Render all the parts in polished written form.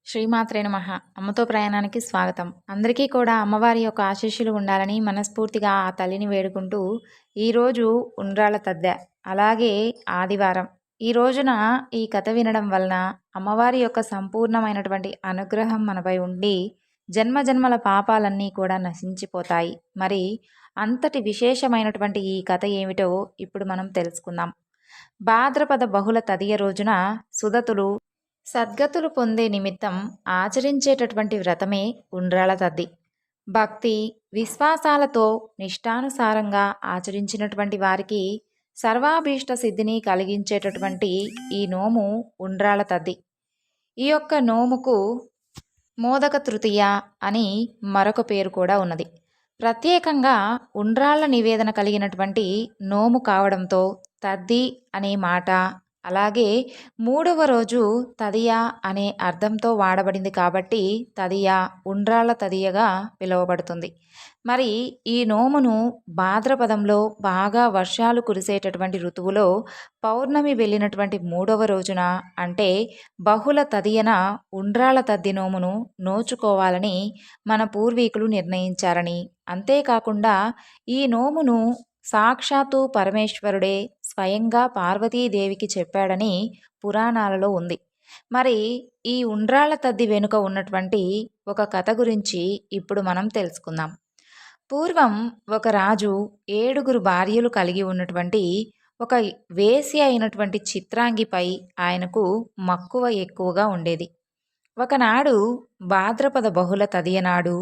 శ్రీమాత్రే నమః. అమ్మతో ప్రయాణానికి స్వాగతం. అందరికీ కూడా అమ్మవారి యొక్క ఆశీస్సులు ఉండాలని మనస్ఫూర్తిగా ఆ తల్లిని వేడుకుంటూ, ఈరోజు ఉండ్రాళ్ళ తద్దె, అలాగే ఆదివారం. ఈ రోజున ఈ కథ వినడం వలన అమ్మవారి యొక్క సంపూర్ణమైనటువంటి అనుగ్రహం మనపై ఉండి, జన్మజన్మల పాపాలన్నీ కూడా నశించిపోతాయి. మరి అంతటి విశేషమైనటువంటి ఈ కథ ఏమిటో ఇప్పుడు మనం తెలుసుకుందాం. భాద్రపద బహుళ తదియ రోజున సుదతులు సద్గతులు పొందే నిమిత్తం ఆచరించేటటువంటి వ్రతమే ఉండ్రాళ్ళ తద్ది. భక్తి విశ్వాసాలతో నిష్టానుసారంగా ఆచరించినటువంటి వారికి సర్వాభీష్ట సిద్ధిని కలిగించేటటువంటి ఈ నోము ఉండ్రాళ్ళ తద్ది. ఈ యొక్క నోముకు మోదక తృతీయ అని మరొక పేరు కూడా ఉన్నది. ప్రత్యేకంగా ఉండ్రాళ్ళ నివేదన కలిగినటువంటి నోము కావడంతో తద్ది అనే మాట, అలాగే మూడవ రోజు తదియ అనే అర్థంతో వాడబడింది కాబట్టి తదియ, ఉండ్రాళ్ళ తదియగా పిలువబడుతుంది. మరి ఈ నోమును భాద్రపదంలో బాగా వర్షాలు కురిసేటటువంటి ఋతువులో పౌర్ణమి వెళ్ళినటువంటి మూడవ రోజున, అంటే బహుళ తదియన ఉండ్రాళ్ళ తద్ది నోమును నోచుకోవాలని మన పూర్వీకులు నిర్ణయించారని, అంతేకాకుండా ఈ నోమును సాక్షాత్తు పరమేశ్వరుడే స్వయంగా పార్వతీదేవికి చెప్పాడని పురాణాలలో ఉంది. మరి ఈ ఉండ్రాళ్ళ తద్ది వెనుక ఉన్నటువంటి ఒక కథ గురించి ఇప్పుడు మనం తెలుసుకుందాం. పూర్వం ఒక రాజు 7 భార్యలు కలిగి ఉన్నటువంటి ఒక వేశ్య అయినటువంటి చిత్రాంగిపై ఆయనకు మక్కువ ఎక్కువగా ఉండేది. ఒకనాడు భాద్రపద బహుళ తదియనాడు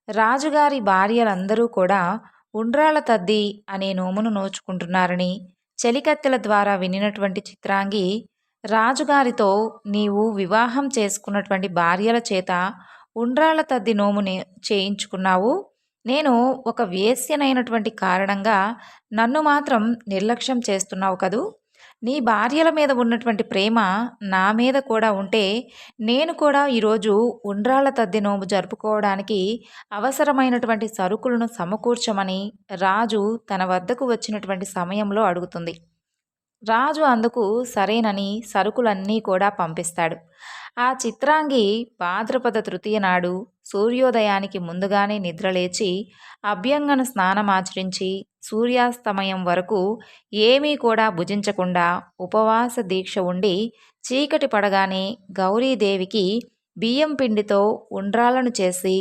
రాజుగారి భార్యలందరూ కూడా ఉండ్రాళ్ళ తద్ది అనే నోమును నోచుకుంటున్నారని చెలికత్తెల ద్వారా వినినటువంటి చిత్రాంగి రాజుగారితో, నీవు వివాహం చేసుకున్నటువంటి భార్యల చేత ఉండ్రాళ్ళ తద్ది నోముని చేయించుకున్నావు, నేను ఒక వేశ్యనైనటువంటి కారణంగా నన్ను మాత్రం నిర్లక్ష్యం చేస్తున్నావు కదూ. నీ భార్యల మీద ఉన్నటువంటి ప్రేమ నా మీద కూడా ఉంటే నేను కూడా ఈరోజు ఉండ్రాళ్ళ తద్ది నోము జరుపుకోవడానికి అవసరమైనటువంటి సరుకులను సమకూర్చమని రాజు తన వద్దకు వచ్చినటువంటి సమయంలో అడుగుతుంది. రాజు అందుకు సరేనని సరుకులన్నీ కూడా పంపిస్తాడు. ఆ చిత్రాంగి భాద్రపద తృతీయ నాడు సూర్యోదయానికి ముందుగానే నిద్రలేచి అభ్యంగన స్నానమాచరించి సూర్యాస్తమయం వరకు ఏమీ కూడా భుజించకుండా ఉపవాస దీక్ష ఉండి చీకటి పడగానే గౌరీదేవికి బియ్యం పిండితో ఉండ్రాలను చేసి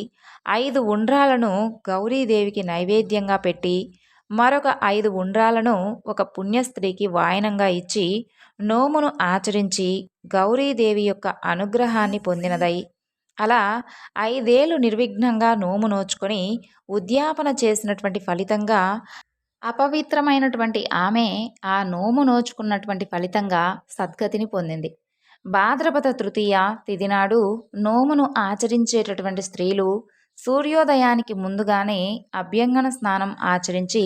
5 ఉండ్రాలను గౌరీదేవికి నైవేద్యంగా పెట్టి మరొక 5 ఉండ్రాలను ఒక పుణ్యస్త్రీకి వాయనంగా ఇచ్చి నోమును ఆచరించి గౌరీదేవి యొక్క అనుగ్రహాన్ని పొందినదై, అలా 5 ఏళ్ళు నిర్విఘ్నంగా నోము నోచుకొని ఉద్యాపన చేసినటువంటి ఫలితంగా అపవిత్రమైనటువంటి ఆమె ఆ నోము నోచుకున్నటువంటి ఫలితంగా సద్గతిని పొందింది. భాద్రపద తృతీయ తిథి నాడు నోమును ఆచరించేటటువంటి స్త్రీలు సూర్యోదయానికి ముందుగానే అభ్యంగన స్నానం ఆచరించి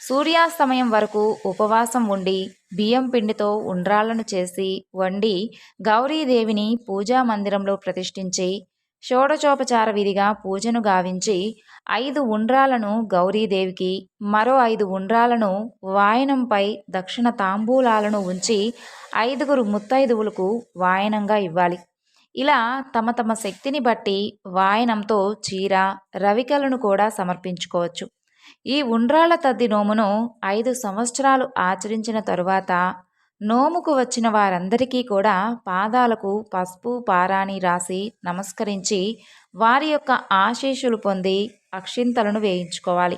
సూర్యాస్తమయం వరకు ఉపవాసం ఉండి బియ్యం పిండితో ఉండ్రాళ్లను చేసి వండి గౌరీదేవిని పూజా మందిరంలో ప్రతిష్ఠించి షోడచోపచార విధిగా పూజను గావించి 5 ఉండ్రాలను గౌరీదేవికి, మరో 5 ఉండ్రాలను వాయనంపై దక్షిణ తాంబూలాలను ఉంచి 5 ముత్తైదువులకు వాయనంగా ఇవ్వాలి. ఇలా తమ తమ శక్తిని బట్టి వాయనంతో చీర, రవికలను కూడా సమర్పించుకోవచ్చు. ఈ ఉండ్రాళ్ళ తద్ది నోమును 5 సంవత్సరాలు ఆచరించిన తరువాత నోముకు వచ్చిన వారందరికీ కూడా పాదాలకు పసుపు పారాణి రాసి నమస్కరించి వారి యొక్క ఆశీస్సులు పొంది అక్షింతలను వేయించుకోవాలి.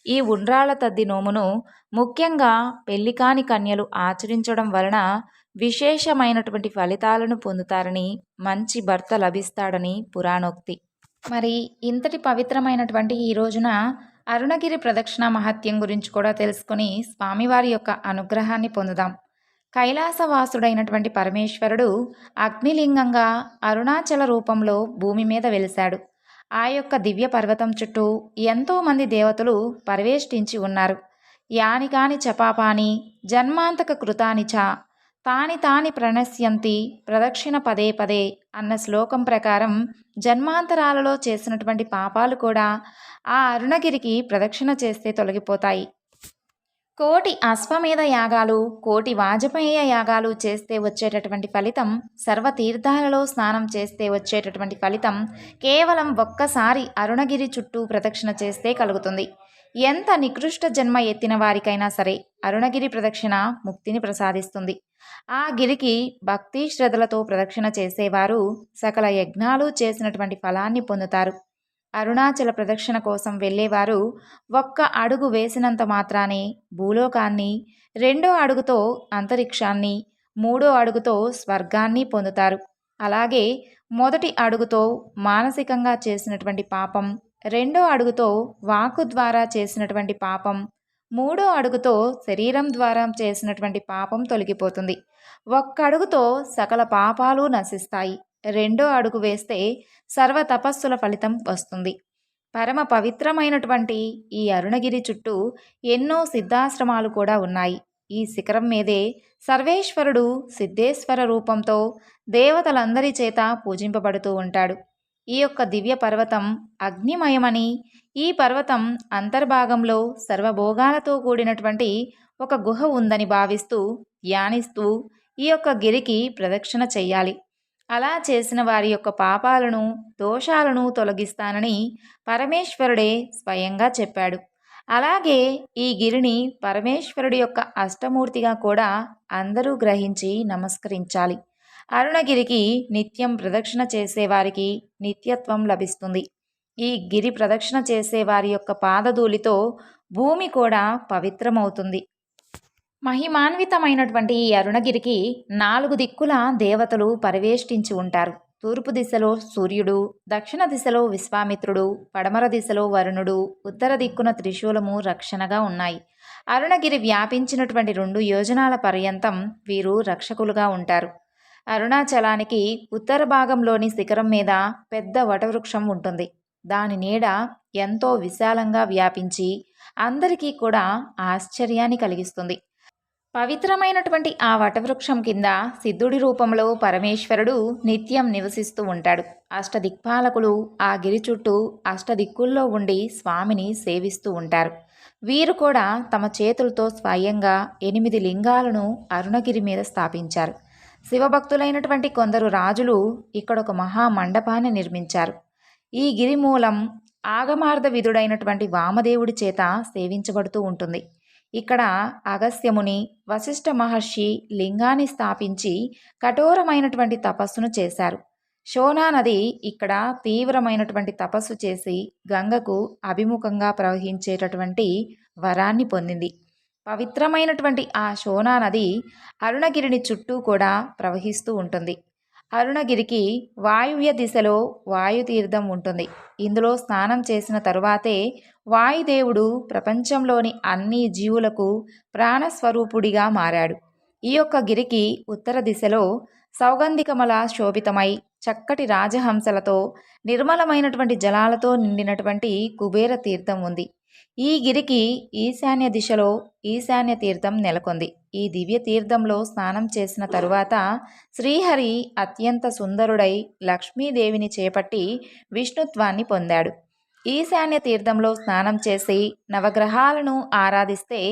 ఈ ఉండ్రాళ్ళ తద్ది నోమును ముఖ్యంగా పెళ్లికాని కన్యలు ఆచరించడం వలన విశేషమైనటువంటి ఫలితాలను పొందుతారని, మంచి భర్త లభిస్తాడని పురాణోక్తి. మరి ఇంతటి పవిత్రమైనటువంటి ఈ రోజున అరుణగిరి ప్రదక్షిణ మహత్యం గురించి కూడా తెలుసుకొని స్వామివారి యొక్క అనుగ్రహాన్ని పొందుదాం. కైలాసవాసుడైనటువంటి పరమేశ్వరుడు అగ్నిలింగంగా అరుణాచల రూపంలో భూమి మీద వెలిశాడు. ఆ యొక్క దివ్య పర్వతం చుట్టూ ఎంతోమంది దేవతలు పరివేష్టించి ఉన్నారు. యాని కాని చపాపాని జన్మాంతక కృతాని చ తాని తాని ప్రణశ్యంతి ప్రదక్షిణ పదే పదే అన్న శ్లోకం ప్రకారం జన్మాంతరాలలో చేసినటువంటి పాపాలు కూడా ఆ అరుణగిరికి ప్రదక్షిణ చేస్తే తొలగిపోతాయి. కోటి అశ్వమేధ యాగాలు, కోటి వాజపేయ యాగాలు చేస్తే వచ్చేటటువంటి ఫలితం, సర్వతీర్థాలలో స్నానం చేస్తే వచ్చేటటువంటి ఫలితం కేవలం ఒక్కసారి అరుణగిరి చుట్టూ ప్రదక్షిణ చేస్తే కలుగుతుంది. ఎంత నికృష్ట జన్మ ఎత్తిన వారికైనా సరే అరుణగిరి ప్రదక్షిణ ముక్తిని ప్రసాదిస్తుంది. ఆ గిరికి భక్తి శ్రద్ధలతో ప్రదక్షిణ చేసేవారు సకల యజ్ఞాలు చేసినటువంటి ఫలాన్ని పొందుతారు. అరుణాచల ప్రదక్షిణ కోసం వెళ్ళేవారు ఒక్క అడుగు వేసినంత మాత్రానే భూలోకాన్ని, రెండో అడుగుతో అంతరిక్షాన్ని, మూడో అడుగుతో స్వర్గాన్ని పొందుతారు. అలాగే మొదటి అడుగుతో మానసికంగా చేసినటువంటి పాపం, రెండో అడుగుతో వాక్కు ద్వారా చేసినటువంటి పాపం, మూడో అడుగుతో శరీరం ద్వారా చేసినటువంటి పాపం తొలగిపోతుంది. ఒక్క అడుగుతో సకల పాపాలు నశిస్తాయి. రెండో అడుగు వేస్తే సర్వ తపస్సుల ఫలితం వస్తుంది. పరమ పవిత్రమైనటువంటి ఈ అరుణగిరి చుట్టూ ఎన్నో సిద్ధాశ్రమాలు కూడా ఉన్నాయి. ఈ శిఖరం మీదే సర్వేశ్వరుడు సిద్ధేశ్వర రూపంతో దేవతలందరి చేత పూజింపబడుతూ ఉంటాడు. ఈ యొక్క దివ్య పర్వతం అగ్నిమయమని, ఈ పర్వతం అంతర్భాగంలో సర్వభోగాలతో కూడినటువంటి ఒక గుహ ఉందని భావిస్తూ ధ్యానిస్తూ ఈ యొక్క గిరికి ప్రదక్షిణ చెయ్యాలి. అలా చేసిన వారి యొక్క పాపాలను, దోషాలను తొలగిస్తానని పరమేశ్వరుడే స్వయంగా చెప్పాడు. అలాగే ఈ గిరిని పరమేశ్వరుడి యొక్క అష్టమూర్తిగా కూడా అందరూ గ్రహించి నమస్కరించాలి. అరుణగిరికి నిత్యం ప్రదక్షిణ చేసేవారికి నిత్యత్వం లభిస్తుంది. ఈ గిరి ప్రదక్షిణ చేసేవారి యొక్క పాదధూళితో భూమి కూడా పవిత్రమవుతుంది. మహిమాన్వితమైనటువంటి ఈ అరుణగిరికి 4 దిక్కుల దేవతలు పరివేష్టించి ఉంటారు. తూర్పు దిశలో సూర్యుడు, దక్షిణ దిశలో విశ్వామిత్రుడు, పడమర దిశలో వరుణుడు, ఉత్తర దిక్కున త్రిశూలము రక్షణగా ఉన్నాయి. అరుణగిరి వ్యాపించినటువంటి 2 యోజనాల పర్యంతం వీరు రక్షకులుగా ఉంటారు. అరుణాచలానికి ఉత్తర భాగంలోని శిఖరం మీద పెద్ద వటవృక్షం ఉంటుంది. దాని నీడ ఎంతో విశాలంగా వ్యాపించి అందరికీ కూడా ఆశ్చర్యాన్ని కలిగిస్తుంది. పవిత్రమైనటువంటి ఆ వటవృక్షం కింద సిద్ధుడి రూపంలో పరమేశ్వరుడు నిత్యం నివసిస్తూ ఉంటాడు. అష్టదిక్పాలకులు ఆ గిరి చుట్టూ అష్టదిక్కుల్లో ఉండి స్వామిని సేవిస్తూ ఉంటారు. వీరు కూడా తమ చేతులతో స్వయంగా 8 లింగాలను అరుణగిరి మీద స్థాపించారు. శివభక్తులైనటువంటి కొందరు రాజులు ఇక్కడ ఒక మహామండపాన్ని నిర్మించారు. ఈ గిరి మూలం ఆగమార్థ విధుడైనటువంటి వామదేవుడి చేత సేవించబడుతూ ఉంటుంది. ఇక్కడ అగస్త్యముని, వశిష్ఠ మహర్షి లింగాన్ని స్థాపించి కఠోరమైనటువంటి తపస్సును చేశారు. శోనా నది ఇక్కడ తీవ్రమైనటువంటి తపస్సు చేసి గంగకు అభిముఖంగా ప్రవహించేటటువంటి వరాన్ని పొందింది. పవిత్రమైనటువంటి ఆ శోనా నది అరుణగిరిని చుట్టూ కూడా ప్రవహిస్తూ ఉంటుంది. అరుణగిరికి వాయువ్య దిశలో వాయుతీర్థం ఉంటుంది. ఇందులో స్నానం చేసిన తరువాతే వాయుదేవుడు ప్రపంచంలోని అన్ని జీవులకు ప్రాణస్వరూపుడిగా మారాడు. ఈ యొక్క గిరికి ఉత్తర దిశలో సౌగంధికమల శోభితమై చక్కటి రాజహంసలతో నిర్మలమైనటువంటి జలాలతో నిండినటువంటి కుబేర తీర్థం ఉంది. ఈ గిరికి ఈశాన్య దిశలో ఈశాన్య తీర్థం నెలకొంది. ఈ దివ్య తీర్థంలో స్నానం చేసిన తరువాత శ్రీహరి అత్యంత సుందరుడై లక్ష్మీదేవిని చేపట్టి విష్ణుత్వాన్ని పొందాడు. ఈశాన్య తీర్థంలో స్నానం చేసి నవగ్రహాలను ఆరాధిస్తే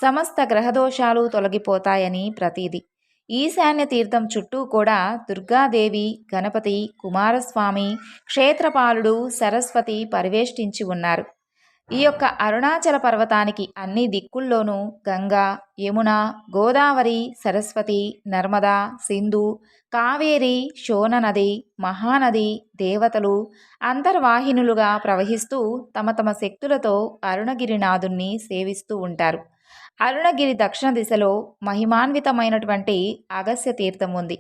సమస్త గ్రహదోషాలు తొలగిపోతాయని ప్రతీది. ఈశాన్య తీర్థం చుట్టూ కూడా దుర్గాదేవి, గణపతి, కుమారస్వామి, క్షేత్రపాలుడు, సరస్వతి పరివేష్టించి ఉన్నారు. ఈ యొక్క అరుణాచల పర్వతానికి అన్ని దిక్కుల్లోనూ గంగా, యమున, గోదావరి, సరస్వతి, నర్మదా, సింధు, కావేరి, శోణ నది, మహానది దేవతలు అంతర్వాహినులుగా ప్రవహిస్తూ తమ తమ శక్తులతో అరుణగిరినాథుణ్ణి సేవిస్తూ ఉంటారు. అరుణగిరి దక్షిణ దిశలో మహిమాన్వితమైనటువంటి అగస్య తీర్థం ఉంది.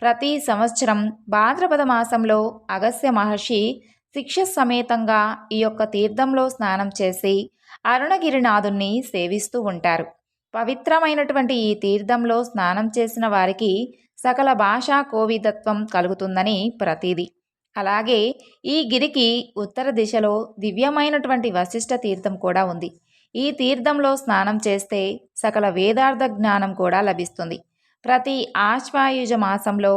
ప్రతి సంవత్సరం భాద్రపద మాసంలో అగస్య మహర్షి శిక్ష సమేతంగా ఈ యొక్క తీర్థంలో స్నానం చేసి అరుణగిరినాథుణ్ణి సేవిస్తూ ఉంటారు. పవిత్రమైనటువంటి ఈ తీర్థంలో స్నానం చేసిన వారికి సకల భాషా కోవిదత్వం కలుగుతుందని ప్రతీది. అలాగే ఈ గిరికి ఉత్తర దిశలో దివ్యమైనటువంటి వశిష్ఠ తీర్థం కూడా ఉంది. ఈ తీర్థంలో స్నానం చేస్తే సకల వేదార్థ జ్ఞానం కూడా లభిస్తుంది. ప్రతి ఆశ్వాయుజ మాసంలో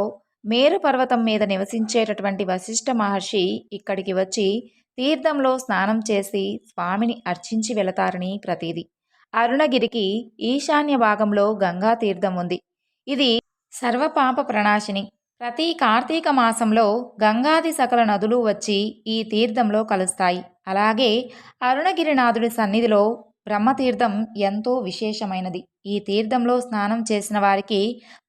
మేరు పర్వతం మీద నివసించేటటువంటి వశిష్ఠ మహర్షి ఇక్కడికి వచ్చి తీర్థంలో స్నానం చేసి స్వామిని అర్చించి వెళతారని ప్రతీది. అరుణగిరికి ఈశాన్య భాగంలో గంగా తీర్థం ఉంది. ఇది సర్వపాప ప్రణాశిని. ప్రతి కార్తీక మాసంలో గంగాది సకల నదులు వచ్చి ఈ తీర్థంలో కలుస్తాయి. అలాగే అరుణగిరినాథుడి సన్నిధిలో బ్రహ్మతీర్థం ఎంతో విశేషమైనది. ఈ తీర్థంలో స్నానం చేసిన వారికి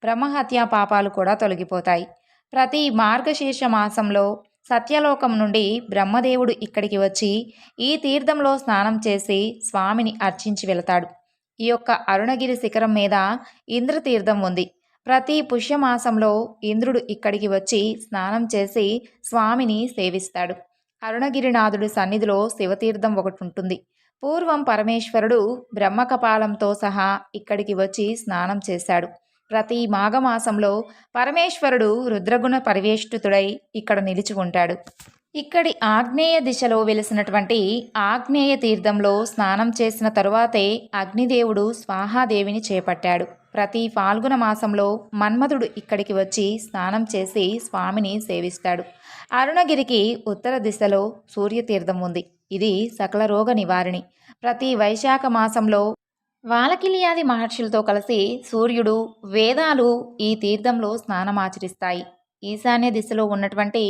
బ్రహ్మహత్యా పాపాలు కూడా తొలగిపోతాయి. ప్రతి మార్గశీర్ష మాసంలో సత్యలోకం నుండి బ్రహ్మదేవుడు ఇక్కడికి వచ్చి ఈ తీర్థంలో స్నానం చేసి స్వామిని అర్చించి వెళతాడు. ఈ యొక్క అరుణగిరి శిఖరం మీద ఇంద్రతీర్థం ఉంది. ప్రతి పుష్యమాసంలో ఇంద్రుడు ఇక్కడికి వచ్చి స్నానం చేసి స్వామిని సేవిస్తాడు. అరుణగిరినాథుడి సన్నిధిలో శివతీర్థం ఒకటి ఉంటుంది. పూర్వం పరమేశ్వరుడు బ్రహ్మకపాలంతో సహా ఇక్కడికి వచ్చి స్నానం చేశాడు. ప్రతి మాఘమాసంలో పరమేశ్వరుడు రుద్రగుణ పరివేష్టితుడై ఇక్కడ నిలిచి ఉంటాడు. ఇక్కడి ఆగ్నేయ దిశలో వెలిసినటువంటి ఆగ్నేయ తీర్థంలో స్నానం చేసిన తరువాతే అగ్నిదేవుడు స్వాహాదేవిని చేపట్టాడు. ప్రతి ఫాల్గుణ మాసంలో మన్మధుడు ఇక్కడికి వచ్చి స్నానం చేసి స్వామిని సేవిస్తాడు. అరుణగిరికి ఉత్తర దిశలో సూర్యతీర్థం ఉంది. ఇది సకల రోగ నివారిణి. ప్రతి వైశాఖ మాసంలో వాలకిలియాది మహర్షులతో కలిసి సూర్యుడు, వేదాలు ఈ తీర్థంలో స్నానమాచరిస్తాయి. ఈశాన్య దిశలో ఉన్నటువంటి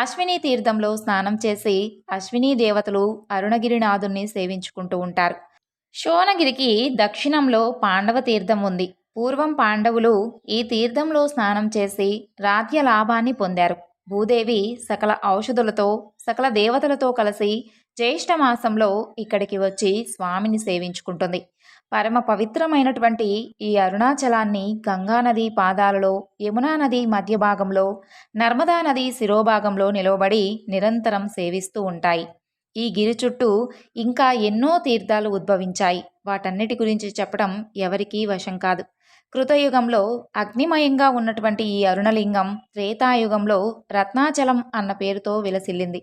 అశ్విని తీర్థంలో స్నానం చేసి అశ్విని దేవతలు అరుణగిరినాథుణ్ణి సేవించుకుంటూ ఉంటారు. శోణగిరికి దక్షిణంలో పాండవ తీర్థం ఉంది. పూర్వం పాండవులు ఈ తీర్థంలో స్నానం చేసి రాజ్య లాభాన్ని పొందారు. భూదేవి సకల ఔషధులతో సకల దేవతలతో కలిసి జ్యేష్ఠమాసంలో ఇక్కడికి వచ్చి స్వామిని సేవించుకుంటుంది. పరమ పవిత్రమైనటువంటి ఈ అరుణాచలాన్ని గంగానది పాదాలలో, యమునా నది మధ్య భాగంలో, నర్మదా నది శిరోభాగంలో నిలవబడి నిరంతరం సేవిస్తూ ఉంటాయి. ఈ గిరి చుట్టూ ఇంకా ఎన్నో తీర్థాలు ఉద్భవించాయి. వాటన్నిటి గురించి చెప్పడం ఎవరికీ వశం కాదు. కృతయుగంలో అగ్నిమయంగా ఉన్నటువంటి ఈ అరుణలింగం త్రేతాయుగంలో రత్నాచలం అన్న పేరుతో విలసిల్లింది.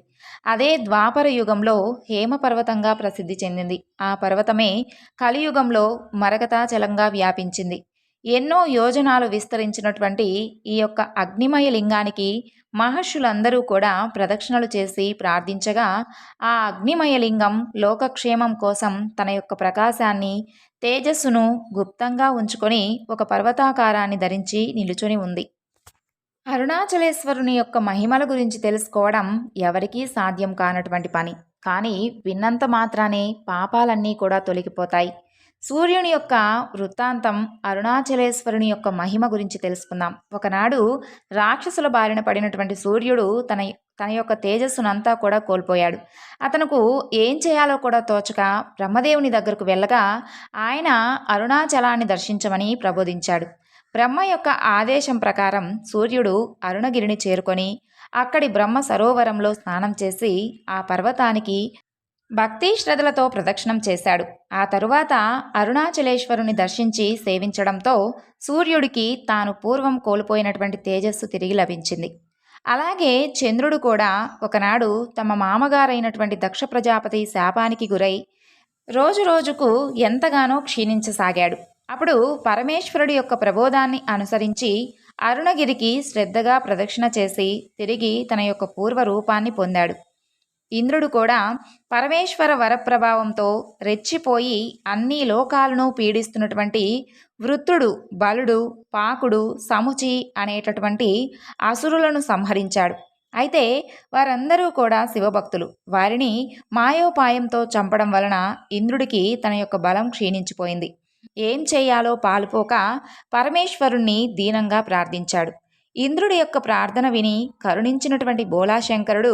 అదే ద్వాపర యుగంలో హేమపర్వతంగా ప్రసిద్ధి చెందింది. ఆ పర్వతమే కలియుగంలో మరకతాచలంగా వ్యాపించింది. ఎన్నో యోజనాలు విస్తరించినటువంటి ఈ యొక్క అగ్నిమయ లింగానికి మహర్షులందరూ కూడా ప్రదక్షిణలు చేసి ప్రార్థించగా ఆ అగ్నిమయ లింగం లోకక్షేమం కోసం తన యొక్క ప్రకాశాన్ని, తేజస్సును గుప్తంగా ఉంచుకొని ఒక పర్వతాకారాన్ని ధరించి నిలుచొని ఉంది. అరుణాచలేశ్వరుని యొక్క మహిమల గురించి తెలుసుకోవడం ఎవరికీ సాధ్యం కానటువంటి పని. కానీ విన్నంత మాత్రానే పాపాలన్నీ కూడా తొలగిపోతాయి. సూర్యుని యొక్క వృత్తాంతం, అరుణాచలేశ్వరుని యొక్క మహిమ గురించి తెలుసుకుందాం. ఒకనాడు రాక్షసుల బారిన పడినటువంటి సూర్యుడు తన యొక్క తేజస్సునంతా కూడా కోల్పోయాడు. అతనుకు ఏం చేయాలో కూడా తోచక బ్రహ్మదేవుని దగ్గరకు వెళ్ళగా ఆయన అరుణాచలాన్ని దర్శించమని ప్రబోధించాడు. బ్రహ్మ యొక్క ఆదేశం ప్రకారం సూర్యుడు అరుణగిరిని చేరుకొని అక్కడి బ్రహ్మ సరోవరంలో స్నానం చేసి ఆ పర్వతానికి భక్తి శ్రద్ధలతో ప్రదక్షిణం చేశాడు. ఆ తరువాత అరుణాచలేశ్వరుని దర్శించి సేవించడంతో సూర్యుడికి తాను పూర్వం కోల్పోయినటువంటి తేజస్సు తిరిగి లభించింది. అలాగే చంద్రుడు కూడా ఒకనాడు తమ మామగారైనటువంటి దక్ష ప్రజాపతి శాపానికి గురై రోజురోజుకు ఎంతగానో క్షీణించసాగాడు. అప్పుడు పరమేశ్వరుడి యొక్క ప్రబోధాన్ని అనుసరించి అరుణగిరికి శ్రద్ధగా ప్రదక్షిణ చేసి తిరిగి తన యొక్క పూర్వ రూపాన్ని పొందాడు. ఇంద్రుడు కూడా పరమేశ్వర వరప్రభావంతో రెచ్చిపోయి అన్ని లోకాలను పీడిస్తున్నటువంటి వృత్రుడు, బలుడు, పాకుడు, సముచి అనేటటువంటి అసురులను సంహరించాడు. అయితే వారందరూ కూడా శివభక్తులు. వారిని మాయోపాయంతో చంపడం వలన ఇంద్రుడికి తన యొక్క బలం క్షీణించిపోయింది. ఏం చేయాలో పాలుపోక పరమేశ్వరుణ్ణి దీనంగా ప్రార్థించాడు. ఇంద్రుడి యొక్క ప్రార్థన విని కరుణించినటువంటి బోలాశంకరుడు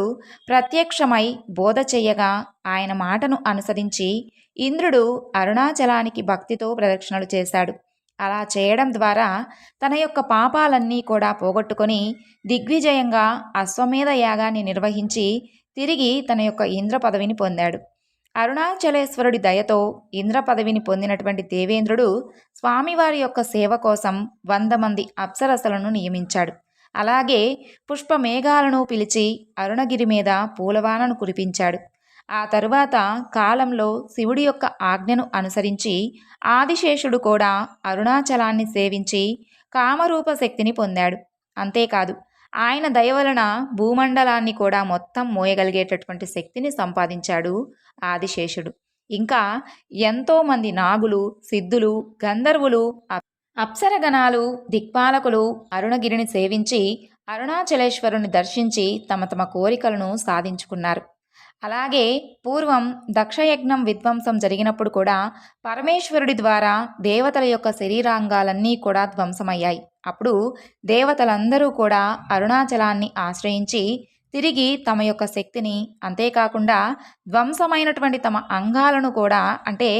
ప్రత్యక్షమై బోధ చెయ్యగా ఆయన మాటను అనుసరించి ఇంద్రుడు అరుణాచలానికి భక్తితో ప్రదక్షిణలు చేశాడు. అలా చేయడం ద్వారా తన యొక్క పాపాలన్నీ కూడా పోగొట్టుకొని దిగ్విజయంగా అశ్వమేధ యాగాన్ని నిర్వహించి తిరిగి తన యొక్క ఇంద్ర పదవిని పొందాడు. అరుణాచలేశ్వరుడి దయతో ఇంద్ర పదవిని పొందినటువంటి దేవేంద్రుడు స్వామివారి యొక్క సేవ కోసం 100 మంది అప్సరసలను నియమించాడు. అలాగే పుష్పమేఘాలను పిలిచి అరుణగిరి మీద పూలవానను కురిపించాడు. ఆ తరువాత కాలంలో శివుడి యొక్క ఆజ్ఞను అనుసరించి ఆదిశేషుడు కూడా అరుణాచలాన్ని సేవించి కామరూప శక్తిని పొందాడు. అంతేకాదు ఆయన దయ వలన భూమండలాన్ని కూడా మొత్తం మోయగలిగేటటువంటి శక్తిని సంపాదించాడు ఆదిశేషుడు. ఇంకా ఎంతోమంది నాగులు, సిద్ధులు, గంధర్వులు, అప్సరగణాలు, దిక్పాలకులు అరుణగిరిని సేవించి అరుణాచలేశ్వరుని దర్శించి తమ తమ కోరికలను సాధించుకున్నారు. అలాగే పూర్వం దక్షయజ్ఞం విధ్వంసం జరిగినప్పుడు కూడా పరమేశ్వరుడి ద్వారా దేవతల యొక్క శరీరాంగాలన్నీ కూడా ధ్వంసమయ్యాయి. అప్పుడు దేవతలందరూ కూడా అరుణాచలాన్ని ఆశ్రయించి తిరిగి తమ యొక్క శక్తిని, అంతేకాకుండా ధ్వంసమైనటువంటి తమ అంగాలను కూడా, అంటే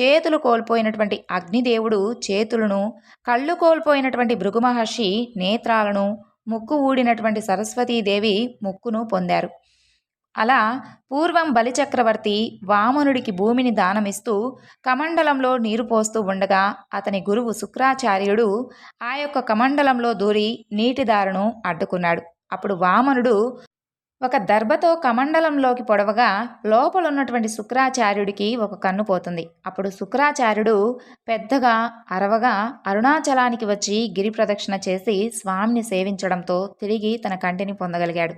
చేతులు కోల్పోయినటువంటి అగ్నిదేవుడు చేతులను, కళ్ళు కోల్పోయినటువంటి భృగు మహర్షి నేత్రాలను, ముక్కు ఊడినటువంటి సరస్వతీదేవి ముక్కును పొందారు. అలా పూర్వం బలిచక్రవర్తి వామనుడికి భూమిని దానమిస్తూ కమండలంలో నీరు పోస్తూ ఉండగా అతని గురువు శుక్రాచార్యుడు ఆ యొక్క కమండలంలో దూరి నీటిదారును అడ్డుకున్నాడు. అప్పుడు వామనుడు ఒక దర్భతో కమండలంలోకి పొడవగా లోపలున్నటువంటి శుక్రాచార్యుడికి ఒక కన్ను పోతుంది. అప్పుడు శుక్రాచార్యుడు పెద్దగా అరవగా అరుణాచలానికి వచ్చి గిరి ప్రదక్షిణ చేసి స్వామిని సేవించడంతో తిరిగి తన కంటిని పొందగలిగాడు.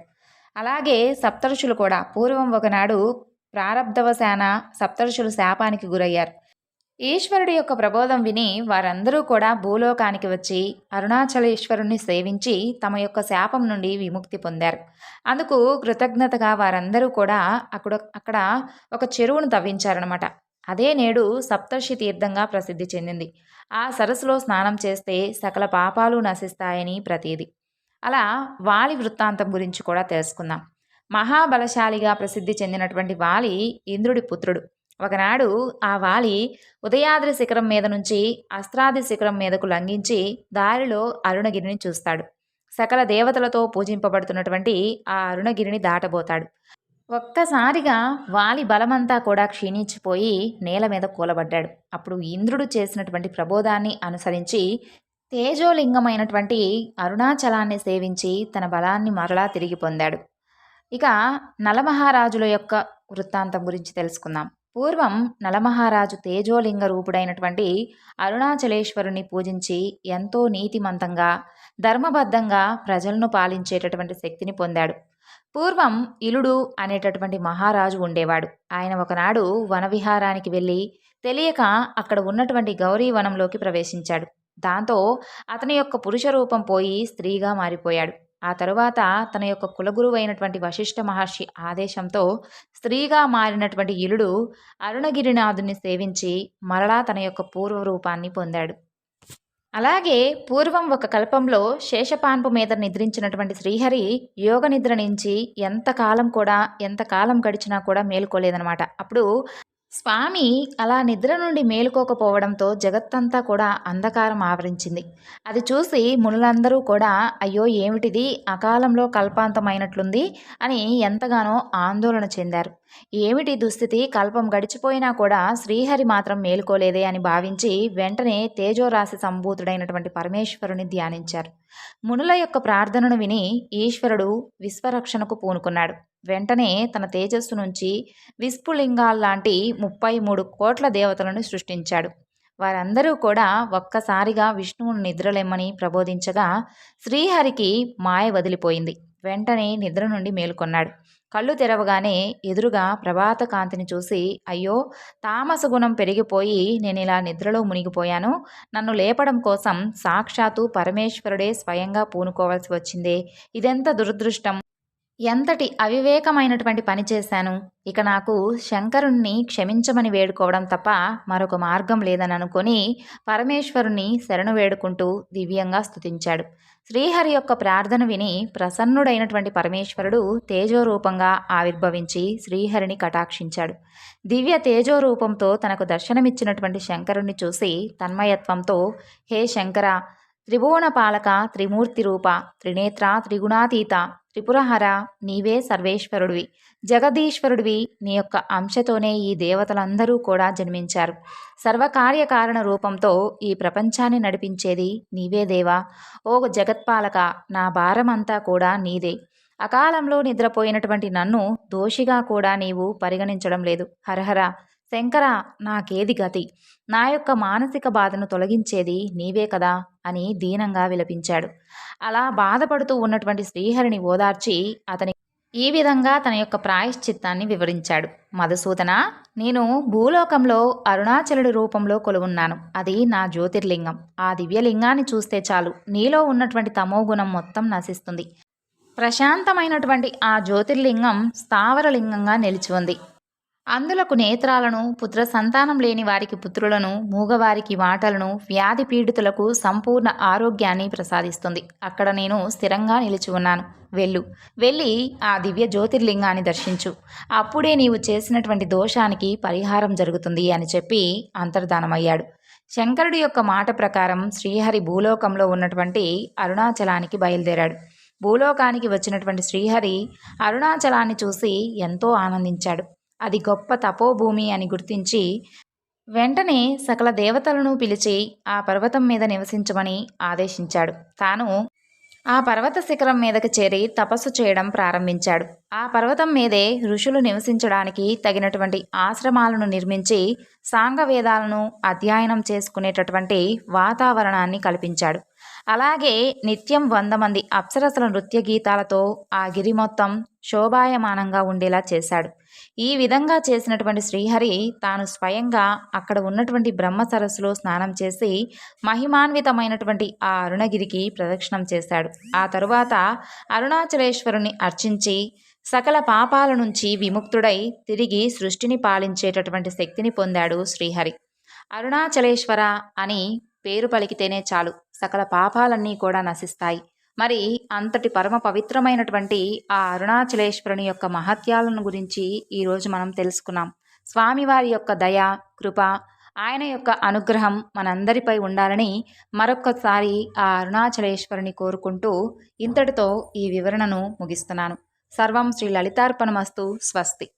అలాగే సప్తఋషులు కూడా పూర్వం ఒకనాడు ప్రారబ్ధవశాన సప్తఋషులు శాపానికి గురయ్యారు. ఈశ్వరుడి యొక్క ప్రబోధం విని వారందరూ కూడా భూలోకానికి వచ్చి అరుణాచలేశ్వరుణ్ణి సేవించి తమ యొక్క శాపం నుండి విముక్తి పొందారు. అందుకు కృతజ్ఞతగా వారందరూ కూడా అక్కడ ఒక చెరువును తవ్వించారనమాట. అదే నేడు సప్తర్షి తీర్థంగా ప్రసిద్ధి చెందింది. ఆ సరస్సులో స్నానం చేస్తే సకల పాపాలు నశిస్తాయని ప్రతీది. అలా వాలి వృత్తాంతం గురించి కూడా తెలుసుకుందాం. మహాబలశాలిగా ప్రసిద్ధి చెందినటువంటి వాలి ఇంద్రుడి పుత్రుడు. ఒకనాడు ఆ వాలి ఉదయాద్రి శిఖరం మీద నుంచి అస్త్రాది శిఖరం మీదకు లంఘించి దారిలో అరుణగిరిని చూస్తాడు. సకల దేవతలతో పూజింపబడుతున్నటువంటి ఆ అరుణగిరిని దాటబోతాడు. ఒక్కసారిగా వాలి బలమంతా కూడా క్షీణించిపోయి నేల మీద కూలబడ్డాడు. అప్పుడు ఇంద్రుడు చేసినటువంటి ప్రబోధాన్ని అనుసరించి తేజోలింగమైనటువంటి అరుణాచలాన్ని సేవించి తన బలాన్ని మరలా తిరిగి పొందాడు. ఇక నలమహారాజుల యొక్క వృత్తాంతం గురించి తెలుసుకుందాం. పూర్వం నలమహారాజు తేజోలింగ రూపుడైనటువంటి అరుణాచలేశ్వరుని పూజించి ఎంతో నీతిమంతంగా, ధర్మబద్ధంగా ప్రజలను పాలించేటటువంటి శక్తిని పొందాడు. పూర్వం ఇలుడు అనేటటువంటి మహారాజు ఉండేవాడు. ఆయన ఒకనాడు వనవిహారానికి వెళ్ళి తెలియక అక్కడ ఉన్నటువంటి గౌరీ వనంలోకి ప్రవేశించాడు. దాంతో అతని యొక్క పురుష రూపం పోయి స్త్రీగా మారిపోయాడు. ఆ తరువాత తన యొక్క కులగురువు అయినటువంటి వశిష్ఠ మహర్షి ఆదేశంతో స్త్రీగా మారినటువంటి ఇలుడు అరుణగిరినాథుని సేవించి మరలా తన యొక్క పూర్వ రూపాన్ని పొందాడు. అలాగే పూర్వం ఒక కల్పంలో శేషపాన్పు మీద నిద్రించినటువంటి శ్రీహరి యోగ నిద్ర నుంచి ఎంతకాలం గడిచినా కూడా మేలుకోలేదనమాట. అప్పుడు స్వామి అలా నిద్ర నుండి మేలుకోకపోవడంతో జగత్తంతా కూడా అంధకారం ఆవరించింది. అది చూసి మునులందరూ కూడా అయ్యో ఏమిటిది, అకాలంలో కల్పాంతమైనట్లుంది అని ఎంతగానో ఆందోళన చెందారు. ఏమిటి దుస్థితి, కల్పం గడిచిపోయినా కూడా శ్రీహరి మాత్రం మేలుకోలేదే అని భావించి వెంటనే తేజోరాశి సంభూతుడైనటువంటి పరమేశ్వరుని ధ్యానించారు. మునుల యొక్క ప్రార్థనను విని ఈశ్వరుడు విశ్వరక్షణకు పూనుకున్నాడు. వెంటనే తన తేజస్సు నుంచి విస్ఫులింగాల్లాంటి 33 కోట్ల దేవతలను సృష్టించాడు. వారందరూ కూడా ఒక్కసారిగా విష్ణువును నిద్రలేమ్మని ప్రబోధించగా శ్రీహరికి మాయ వదిలిపోయింది. వెంటనే నిద్ర నుండి మేలుకొన్నాడు. కళ్ళు తెరవగానే ఎదురుగా ప్రభాత కాంతిని చూసి అయ్యో తామసగుణం పెరిగిపోయి నేను ఇలా నిద్రలో మునిగిపోయాను, నన్ను లేపడం కోసం సాక్షాత్తు పరమేశ్వరుడే స్వయంగా పూనుకోవాల్సి వచ్చిందే, ఇదెంత దురదృష్టం, ఎంతటి అవివేకమైనటువంటి పని చేశాను, ఇక నాకు శంకరుణ్ణి క్షమించమని వేడుకోవడం తప్ప మరొక మార్గం లేదని అనుకొని పరమేశ్వరుణ్ణి శరణు వేడుకుంటూ దివ్యంగా స్తుతించాడు. శ్రీహరి యొక్క ప్రార్థన విని ప్రసన్నుడైనటువంటి పరమేశ్వరుడు తేజోరూపంగా ఆవిర్భవించి శ్రీహరిని కటాక్షించాడు. దివ్య తేజోరూపంతో తనకు దర్శనమిచ్చినటువంటి శంకరుణ్ణి చూసి తన్మయత్వంతో హే శంకర, త్రిభువన పాలక, త్రిమూర్తి రూప, త్రినేత్ర, త్రిగుణాతీత, త్రిపురహర, నీవే సర్వేశ్వరుడివి, జగదీశ్వరుడివి, నీ యొక్క అంశతోనే ఈ దేవతలందరూ కూడా జన్మించారు. సర్వకార్యకారణ రూపంతో ఈ ప్రపంచాన్ని నడిపించేది నీవే దేవా. ఓ జగత్పాలక, నా భారమంతా కూడా నీదే. అకాలంలో నిద్రపోయినటువంటి నన్ను దోషిగా కూడా నీవు పరిగణించడం లేదు. హరహర శంకర, నాకేది గతి, నా యొక్క మానసిక బాధను తొలగించేది నీవే కదా అని దీనంగా విలపించాడు. అలా బాధపడుతూ ఉన్నటువంటి శ్రీహరిని ఓదార్చి అతని ఈ విధంగా తన యొక్క ప్రాయశ్చిత్తాన్ని వివరించాడు. మధుసూదన, నేను భూలోకంలో అరుణాచలుడి రూపంలో కొలువున్నాను. అది నా జ్యోతిర్లింగం. ఆ దివ్యలింగాన్ని చూస్తే చాలు నీలో ఉన్నటువంటి తమోగుణం మొత్తం నశిస్తుంది. ప్రశాంతమైనటువంటి ఆ జ్యోతిర్లింగం స్థావరలింగంగా నిలిచి ఉంది. అందులకు నేత్రాలను, పుత్ర సంతానం లేని వారికి పుత్రులను, మూగవారికి మాటలను, వ్యాధి పీడితులకు సంపూర్ణ ఆరోగ్యాన్ని ప్రసాదిస్తుంది. అక్కడ నేను స్థిరంగా నిలిచి ఉన్నాను. వెళ్ళి ఆ దివ్య జ్యోతిర్లింగాన్ని దర్శించు. అప్పుడే నీవు చేసినటువంటి దోషానికి పరిహారం జరుగుతుంది అని చెప్పి అంతర్ధానమయ్యాడు. శంకరుడి యొక్క మాట ప్రకారం శ్రీహరి భూలోకంలో ఉన్నటువంటి అరుణాచలానికి బయలుదేరాడు. భూలోకానికి వచ్చినటువంటి శ్రీహరి అరుణాచలాన్ని చూసి ఎంతో ఆనందించాడు. అది గొప్ప తపోభూమి అని గుర్తించి వెంటనే సకల దేవతలను పిలిచి ఆ పర్వతం మీద నివసించమని ఆదేశించాడు. తాను ఆ పర్వత శిఖరం మీదకి చేరి తపస్సు చేయడం ప్రారంభించాడు. ఆ పర్వతం మీదే ఋషులు నివసించడానికి తగినటువంటి ఆశ్రమాలను నిర్మించి సాంగవేదాలను అధ్యయనం చేసుకునేటటువంటి వాతావరణాన్ని కల్పించాడు. అలాగే నిత్యం 100 మంది అప్సరసల నృత్య గీతాలతో ఆ గిరి మొత్తం శోభాయమానంగా ఉండేలా చేశాడు. ఈ విధంగా చేసినటువంటి శ్రీహరి తాను స్వయంగా అక్కడ ఉన్నటువంటి బ్రహ్మ సరస్సులో స్నానం చేసి మహిమాన్వితమైనటువంటి ఆ అరుణగిరికి ప్రదక్షిణం చేశాడు. ఆ తరువాత అరుణాచలేశ్వరుని అర్చించి సకల పాపాల నుంచి విముక్తుడై తిరిగి సృష్టిని పాలించేటటువంటి శక్తిని పొందాడు శ్రీహరి. అరుణాచలేశ్వర అని పేరు పలికితేనే చాలు సకల పాపాలన్నీ కూడా నశిస్తాయి. మరి అంతటి పరమ పవిత్రమైనటువంటి ఆ అరుణాచలేశ్వరుని యొక్క మహత్యాలను గురించి ఈరోజు మనం తెలుసుకున్నాం. స్వామివారి యొక్క దయ, కృప, ఆయన యొక్క అనుగ్రహం మనందరిపై ఉండాలని మరొక్కసారి ఆ అరుణాచలేశ్వరుని కోరుకుంటూ ఇంతటితో ఈ వివరణను ముగిస్తున్నాను. సర్వం శ్రీ లలితార్పణమస్తు. స్వస్తి.